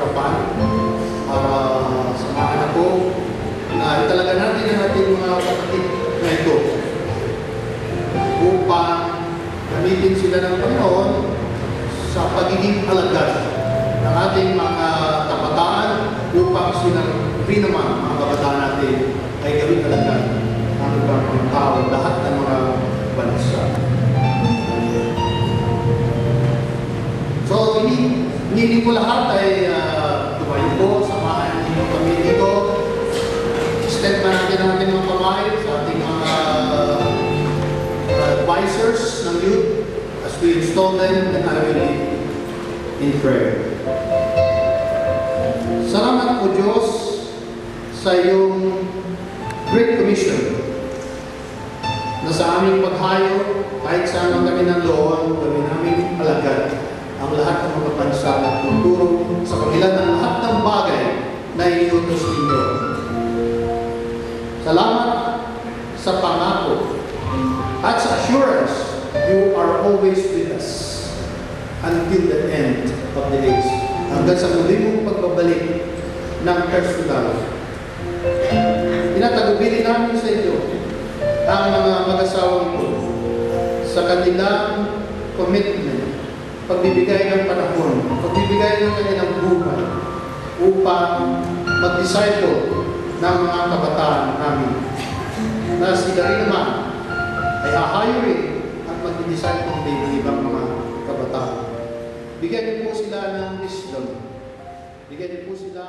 harapan para samahan ako na italaga natin ang ating mga kapatid na ito upang gamitin sila ng Panginoon sa pagiging alagad ng ating mga kabataan upang sila rin naman, mga kabataan natin, ay gawin alagad ng ibang mga tao, lahat ng mga bansa. So, hindi ko lahat ay tumayo po, samahan ninyo kami dito. Step na natin ang ating mga kamay sa ating mga advisors ng youth as we install them and I will lead in prayer. Salamat po Diyos sa iyong Great Commission na sa aming paghayo kahit saan ang kami ng loob, gawin namin alagad ang lahat ng mga bansa at tuturo sa kanila ng lahat ng bagay na iniutos ninyo. Salamat sa pangako at sa assurance you are always with us until the end of the days. Hanggang sa muli mong pagbabalik ng personal. Tinatagubili namin sa iyo ang mga mag-asawang ito sa kanilang commitment, pagbibigay ng panahon, pagbibigay ng kanilang buhay upang mag-disciple ng mga kabataan namin na sila rin naman ay hahayuin at mag-disciple din ng ibang mga kabataan. Bigyan niyo po sila ng wisdom. Bigyan niyo po sila